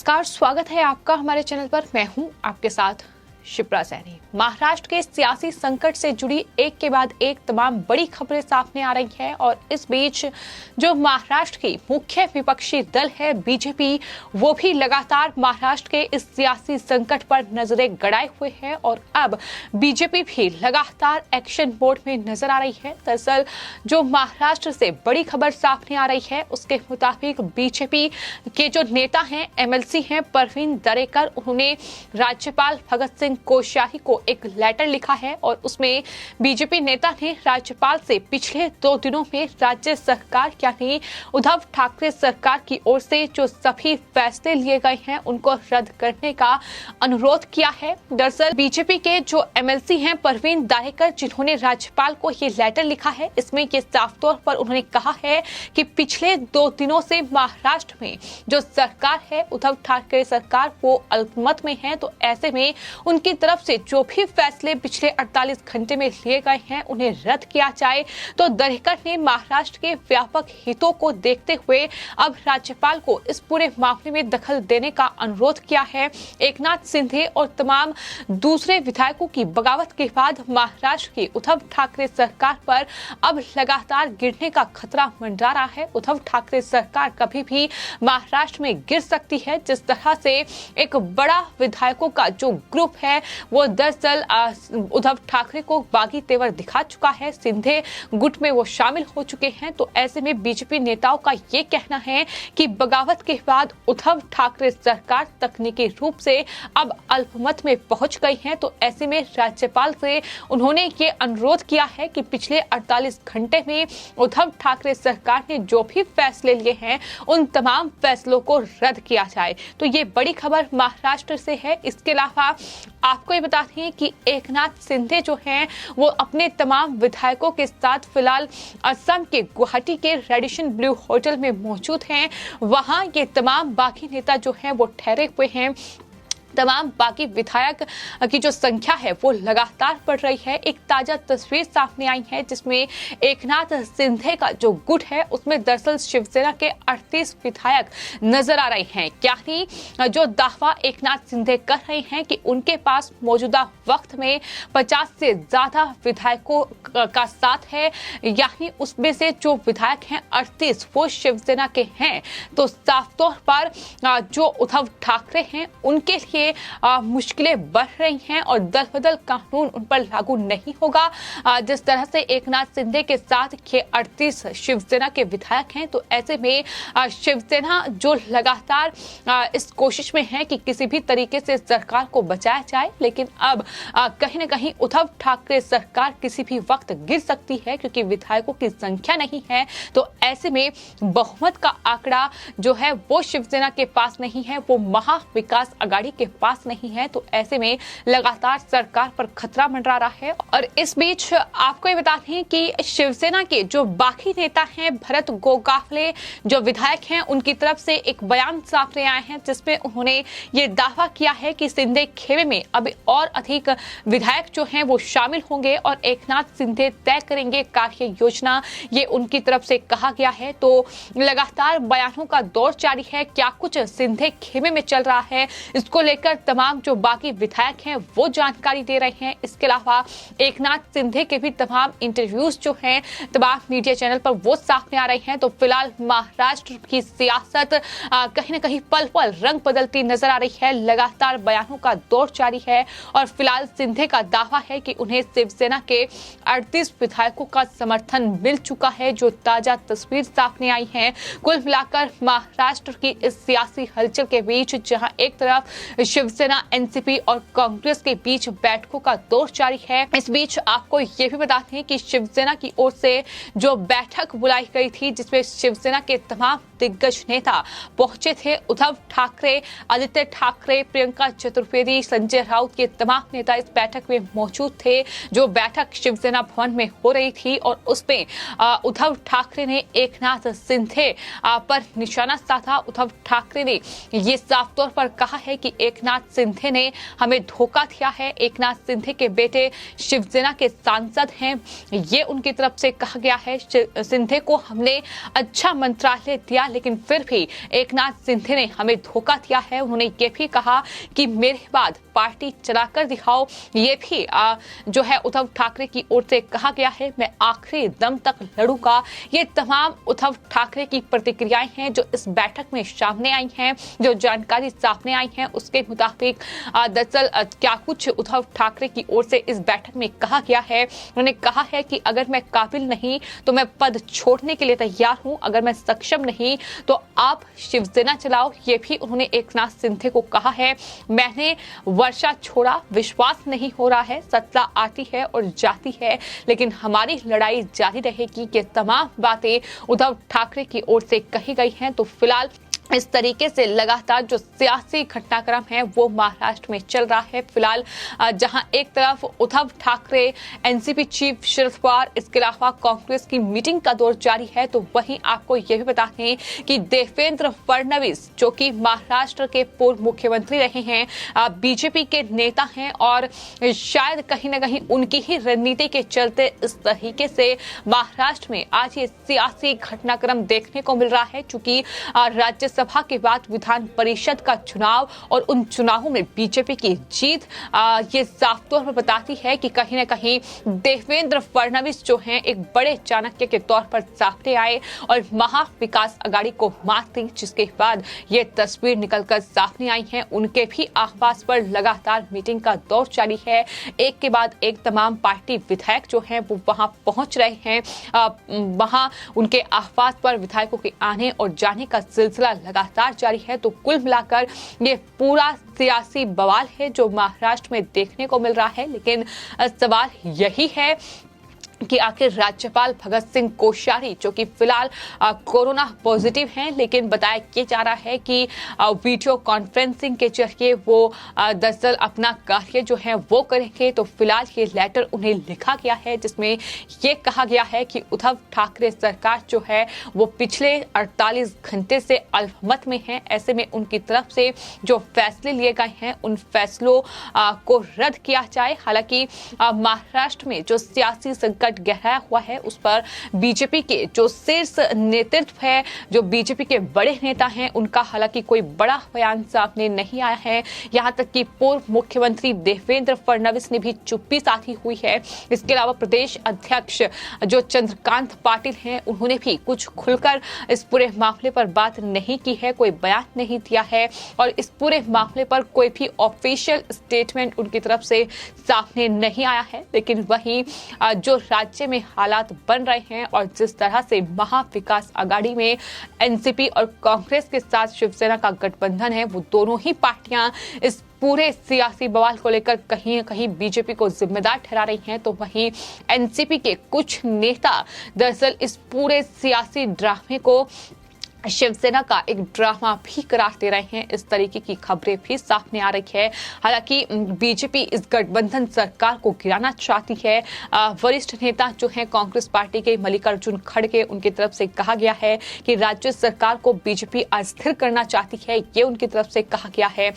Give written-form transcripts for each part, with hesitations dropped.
नमस्कार, स्वागत है आपका हमारे चैनल पर। मैं हूं आपके साथ शिप्रा सैनी। महाराष्ट्र के सियासी संकट से जुड़ी एक के बाद एक तमाम बड़ी खबरें सामने आ रही हैं और इस बीच जो महाराष्ट्र की मुख्य विपक्षी दल है बीजेपी, वो भी लगातार महाराष्ट्र के इस सियासी संकट पर नजरें गड़ाए हुए है और अब बीजेपी भी लगातार एक्शन मोड में नजर आ रही है। दरअसल जो महाराष्ट्र से बड़ी खबर सामने आ रही है उसके मुताबिक बीजेपी के जो नेता हैं, एमएलसी हैं परवीन दरेकर, उन्होंने राज्यपाल भगत सिंह कोश्यारी को एक लेटर लिखा है और उसमें बीजेपी नेता ने राज्यपाल से पिछले 2 दिनों में राज्य सरकार यानी उद्धव ठाकरे सरकार की ओर से जो सभी फैसले लिए गए हैं उनको रद्द करने का अनुरोध किया है। दरअसल बीजेपी के जो एमएलसी हैं परवीन दरेकर, जिन्होंने राज्यपाल को ये लेटर लिखा है, इसमें ये साफ तौर पर उन्होंने कहा है कि पिछले 2 दिनों से महाराष्ट्र में जो सरकार है उद्धव ठाकरे सरकार वो अल्पमत में है, तो ऐसे में उनकी तरफ से जो भी फैसले पिछले 48 घंटे में लिए गए हैं उन्हें रद्द किया जाए। तो दरेकर ने महाराष्ट्र के व्यापक हितों को देखते हुए अब राज्यपाल को इस पूरे मामले में दखल देने का अनुरोध किया है। एकनाथ शिंदे और तमाम दूसरे विधायकों की बगावत के बाद महाराष्ट्र की उद्धव ठाकरे सरकार पर अब लगातार गिरने का खतरा मंडरा रहा है। उद्धव ठाकरे सरकार कभी भी महाराष्ट्र में गिर सकती है। जिस तरह से एक बड़ा विधायकों का जो ग्रुप है वो दरअसल उद्धव ठाकरे को बागी तेवर दिखा चुका है, शिंदे गुट में वो शामिल हो चुके हैं। तो ऐसे में बीजेपी नेताओं का ये कहना है कि बगावत के बाद उद्धव ठाकरे सरकार तकनीकी रूप से अब अल्पमत में पहुंच गई है। तो ऐसे में राज्यपाल से उन्होंने ये अनुरोध किया है कि पिछले 48 घंटे में उद्धव ठाकरे सरकार ने जो भी फैसले लिए हैं उन तमाम फैसलों को रद्द किया जाए। तो ये बड़ी खबर महाराष्ट्र से है। इसके अलावा आपको ये बता दें कि एकनाथ शिंदे जो हैं वो अपने तमाम विधायकों के साथ फिलहाल असम के गुवाहाटी के रेडिसन ब्लू होटल में मौजूद हैं। वहां ये तमाम बाकी नेता जो हैं वो ठहरे हुए हैं। तमाम बाकी विधायक की जो संख्या है वो लगातार बढ़ रही है। एक ताजा तस्वीर सामने आई है जिसमें एकनाथ शिंदे का जो गुट है उसमें दरअसल शिवसेना के 38 विधायक नजर आ रहे हैं। यानी जो दावा एकनाथ शिंदे कर रहे हैं कि उनके पास मौजूदा वक्त में 50 से ज्यादा विधायकों का साथ है, यानी उसमें से जो विधायक हैं 38 वो शिवसेना के हैं। तो साफ तौर पर जो उद्धव ठाकरे हैं उनके लिए मुश्किलें बढ़ रही हैं और दल बदल कानून उन पर लागू नहीं होगा। जिस तरह से एकनाथ शिंदे के साथ ये 38 शिवसेना के विधायक हैं, तो ऐसे में शिवसेना जो लगातार इस कोशिश में है कि किसी भी तरीके से सरकार को बचाया जाए, लेकिन अब कहीं न कहीं उद्धव ठाकरे सरकार किसी भी वक्त गिर सकती है क्योंकि विधायकों की संख्या नहीं है। तो ऐसे में बहुमत का आंकड़ा जो है वो शिवसेना के पास नहीं है, वो महा विकास आघाड़ी के पास नहीं है। तो ऐसे में लगातार सरकार पर खतरा मंडरा रहा है। और इस बीच आपको ये बता दें कि शिवसेना के जो बाकी नेता हैं, भरत गोगावले जो विधायक हैं, उनकी तरफ से एक बयान सामने आया है जिसमें उन्होंने ये दावा किया है कि शिंदे खेमे में अभी और अधिक विधायक जो हैं वो शामिल होंगे और एकनाथ शिंदे तय करेंगे कार्य योजना, ये उनकी तरफ से कहा गया है। तो लगातार बयानों का दौर जारी है। क्या कुछ शिंदे खेमे में चल रहा है, इसको लेकर तमाम जो बाकी विधायक हैं वो जानकारी दे रहे हैं। इसके अलावा एकनाथ शिंदे के भी तमाम इंटरव्यूज जो हैं तमाम मीडिया चैनल पर वो सामने आ रहे हैं। तो फिलहाल महाराष्ट्र की सियासत कहीं न कहीं पल पल रंग बदलती नजर आ रही है। लगातार बयानों का दौर जारी है और फिलहाल शिंदे का दावा है कि उन्हें शिवसेना के 38 विधायकों का समर्थन मिल चुका है। जो ताजा तस्वीर सामने आई है, कुल मिलाकर महाराष्ट्र की इस सियासी हलचल के बीच जहां एक तरफ शिवसेना, एनसीपी और कांग्रेस के बीच बैठकों का दौर जारी है, इस बीच आपको ये भी बता दें कि शिवसेना की ओर से जो बैठक बुलाई गई थी जिसमें शिवसेना के तमाम दिग्गज नेता पहुंचे थे, उद्धव ठाकरे, आदित्य ठाकरे, प्रियंका चतुर्वेदी, संजय राउत, ये तमाम नेता इस बैठक में मौजूद थे। जो बैठक शिवसेना भवन में हो रही थी और उसमें उद्धव ठाकरे ने एकनाथ शिंदे पर निशाना साधा। उद्धव ठाकरे ने ये साफ तौर पर कहा है कि एक एकनाथ शिंदे ने हमें धोखा दिया है, एकनाथ शिंदे के बेटे शिवसेना के सांसद हैं, ये उनकी तरफ से कहा गया है। शिंदे को हमने अच्छा मंत्रालय दिया लेकिन फिर भी एकनाथ शिंदे ने हमें धोखा दिया है। उन्होंने ये भी कहा कि मेरे बाद पार्टी चलाकर दिखाओ, ये भी जो है उद्धव ठाकरे की ओर से कहा गया है। मैं आखिरी दम तक लड़ूंगा। ये तमाम उद्धव ठाकरे की प्रतिक्रियाएं हैं जो इस बैठक में सामने आई हैं। जो जानकारी सामने आई है उसके मुताबिक दरअसल क्या कुछ उद्धव ठाकरे की ओर से इस बैठक में कहा गया है। उन्होंने कहा है कि अगर मैं काबिल नहीं तो मैं पद छोड़ने के लिए तैयार हूं, अगर मैं सक्षम नहीं तो आप शिवसेना चलाओ। ये भी उन्होंने एकनाथ शिंदे को कहा है। मैंने वर्षा छोड़ा, विश्वास नहीं हो रहा है, सत्ता आती है और जाती है लेकिन हमारी लड़ाई जारी रहेगी। ये तमाम बातें उद्धव ठाकरे की ओर से कही गई हैं। तो फिलहाल इस तरीके से लगातार जो सियासी घटनाक्रम है वो महाराष्ट्र में चल रहा है। फिलहाल जहां एक तरफ उद्धव ठाकरे, एनसीपी चीफ शरद पवार, इसके अलावा कांग्रेस की मीटिंग का दौर जारी है, तो वहीं आपको यह भी बता दें कि देवेंद्र फडणवीस जो कि महाराष्ट्र के पूर्व मुख्यमंत्री रहे हैं, बीजेपी के नेता हैं और शायद कहीं ना कहीं उनकी ही रणनीति के चलते इस तरीके से महाराष्ट्र में आज ये सियासी घटनाक्रम देखने को मिल रहा है। चूंकि राज्यसभा के बाद विधान परिषद का चुनाव और उन चुनावों में बीजेपी की जीत ये साफ तौर पर बताती है कि कहीं ना कहीं देवेंद्र फडणवीस जो हैं एक बड़े चाणक्य के तौर पर सामने आए और महा विकास अघाड़ी को मात दी, जिसके बाद ये तस्वीर निकलकर सामने आई है। उनके भी आवास पर लगातार मीटिंग का दौर जारी है। एक के बाद एक तमाम पार्टी विधायक जो हैं वो वहां पहुंच रहे हैं। वहां उनके आवास पर विधायकों के आने और जाने का सिलसिला लगातार जारी है। तो कुल मिलाकर ये पूरा सियासी बवाल है जो महाराष्ट्र में देखने को मिल रहा है। लेकिन सवाल यही है कि आखिर राज्यपाल भगत सिंह कोश्यारी जो कि फिलहाल कोरोना पॉजिटिव हैं, लेकिन बताया ये जा रहा है कि वीडियो कॉन्फ्रेंसिंग के जरिए वो दरअसल अपना कार्य जो है वो करेंगे। तो फिलहाल ये लेटर उन्हें लिखा गया है जिसमें ये कहा गया है कि उद्धव ठाकरे सरकार जो है वो पिछले 48 घंटे से अल्पमत में है। ऐसे में उनकी तरफ से जो फैसले लिए गए हैं उन फैसलों को रद्द किया जाए। हालांकि महाराष्ट्र में जो सियासी संकट गहराया हुआ है उस पर बीजेपी के जो शीर्ष नेतृत्व है, जो बीजेपी के बड़े नेता हैं, उनका हालांकि कोई बड़ा बयान सामने नहीं आया है। यहां तक कि पूर्व मुख्यमंत्री देवेंद्र फडणवीस ने भी चुप्पी साधी हुई है। इसके अलावा प्रदेश अध्यक्ष जो चंद्रकांत पाटिल हैं उन्होंने भी कुछ खुलकर इस पूरे मामले पर बात नहीं की है, कोई बयान नहीं दिया है और इस पूरे मामले पर कोई भी ऑफिशियल स्टेटमेंट उनकी तरफ से सामने नहीं आया है। लेकिन वहीं जो राज्य में हालात बन रहे हैं और जिस तरह से महा विकास अघाड़ी में एनसीपी और कांग्रेस के साथ शिवसेना का गठबंधन है, वो दोनों ही पार्टियां इस पूरे सियासी बवाल को लेकर कहीं न कहीं बीजेपी को जिम्मेदार ठहरा रही हैं। तो वहीं एनसीपी के कुछ नेता दरअसल इस पूरे सियासी ड्रामे को शिवसेना का एक ड्रामा भी करार दे रहे हैं। इस तरीके की खबरें भी सामने आ रही है। हालांकि बीजेपी इस गठबंधन सरकार को गिराना चाहती है। वरिष्ठ नेता जो हैं कांग्रेस पार्टी के मल्लिकार्जुन खड़गे, उनकी तरफ से कहा गया है कि राज्य सरकार को बीजेपी अस्थिर करना चाहती है, ये उनकी तरफ से कहा गया है।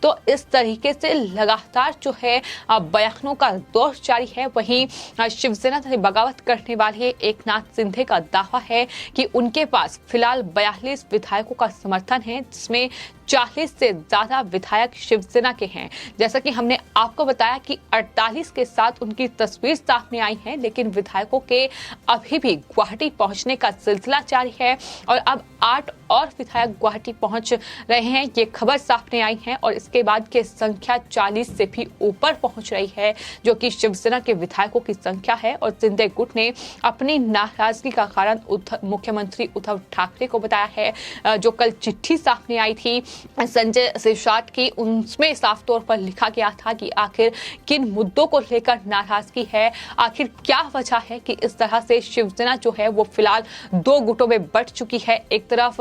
तो इस तरीके से लगातार जो है बयानों का दौर जारी है। वहीं शिवसेना से बगावत करने वाले एकनाथ शिंदे का दावा है कि उनके पास फिलहाल 42 विधायकों का समर्थन है, जिसमें 40 से ज्यादा विधायक शिवसेना के हैं। जैसा कि हमने आपको बताया कि 48 के साथ उनकी तस्वीर सामने आई है, लेकिन विधायकों के अभी भी गुवाहाटी पहुंचने का सिलसिला जारी है और अब 8 और विधायक गुवाहाटी पहुंच रहे हैं, ये खबर सामने आई है और इसके बाद की संख्या 40 से भी ऊपर पहुंच रही है, जो कि शिवसेना के विधायकों की संख्या है। और शिंदे गुट ने अपनी नाराजगी का कारण मुख्यमंत्री उद्धव ठाकरे को बताया है। जो कल चिट्ठी सामने आई थी संजय सिरसाट की, उसमें साफ तौर पर लिखा गया था कि आखिर किन मुद्दों को लेकर नाराजगी है, आखिर क्या वजह है कि इस तरह से शिवसेना जो है वो फिलहाल 2 गुटों में बंट चुकी है। एक तरफ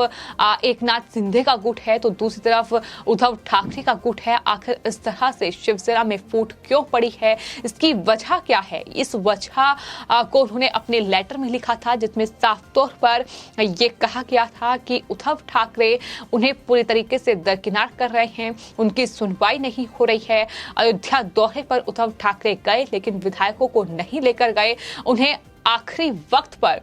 एकनाथ शिंदे का गुट है तो दूसरी तरफ उद्धव ठाकरे का गुट है। आखिर इस तरह से शिवसेना में फूट क्यों पड़ी है, इसकी वजह क्या है? इस वजह को उन्होंने अपने लेटर में लिखा था, जिसमें साफ तौर पर यह कहा गया था कि उद्धव ठाकरे उन्हें पूरी तरीके से दरकिनार कर रहे हैं, उनकी सुनवाई नहीं हो रही है। अयोध्या दौरे पर उद्धव ठाकरे गए लेकिन विधायकों को नहीं लेकर गए, उन्हें आखिरी वक्त पर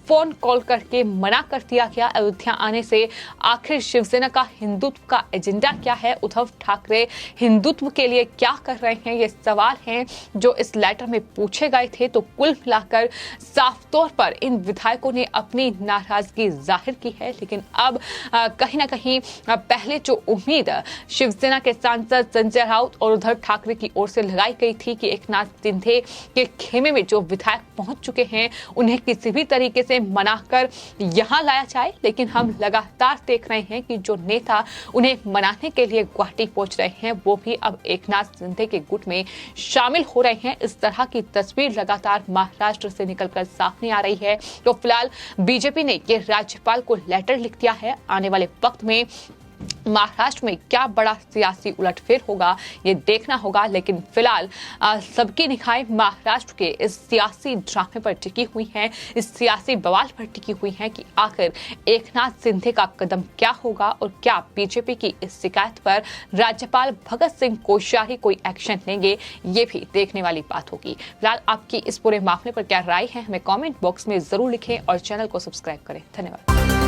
फोन कॉल करके मना कर दिया गया अयोध्या आने से। आखिर शिवसेना का हिंदुत्व का एजेंडा क्या है, उद्धव ठाकरे हिंदुत्व के लिए क्या कर रहे हैं, ये सवाल हैं जो इस लेटर में पूछे गए थे। तो कुल मिलाकर साफ तौर पर इन विधायकों ने अपनी नाराजगी जाहिर की है, लेकिन अब कहीं ना कहीं पहले जो उम्मीद शिवसेना के सांसद संजय राउत और उद्धव ठाकरे की ओर से लगाई गई थी कि एकनाथ शिंदे के खेमे में जो विधायक पहुंच चुके हैं उन्हें किसी भी तरीके से मनाकर यहां लाया जाए, लेकिन हम लगातार देख रहे हैं कि जो नेता उन्हें मनाने के लिए गुवाहाटी पहुंच रहे हैं वो भी अब एकनाथ शिंदे के गुट में शामिल हो रहे हैं। इस तरह की तस्वीर लगातार महाराष्ट्र से निकलकर सामने आ रही है। तो फिलहाल बीजेपी ने ये राज्यपाल को लेटर लिख दिया है। आने वाले वक्त में महाराष्ट्र में क्या बड़ा सियासी उलटफेर होगा ये देखना होगा, लेकिन फिलहाल सबकी निगाहें महाराष्ट्र के इस सियासी ड्रामे पर टिकी हुई हैं, इस सियासी बवाल पर टिकी हुई हैं कि आखिर एकनाथ शिंदे का कदम क्या होगा और क्या बीजेपी की इस शिकायत पर राज्यपाल भगत सिंह कोश्यारी कोई एक्शन लेंगे, ये भी देखने वाली बात होगी। फिलहाल आपकी इस पूरे मामले पर क्या राय है हमें कमेंट बॉक्स में जरूर लिखें और चैनल को सब्सक्राइब करें। धन्यवाद।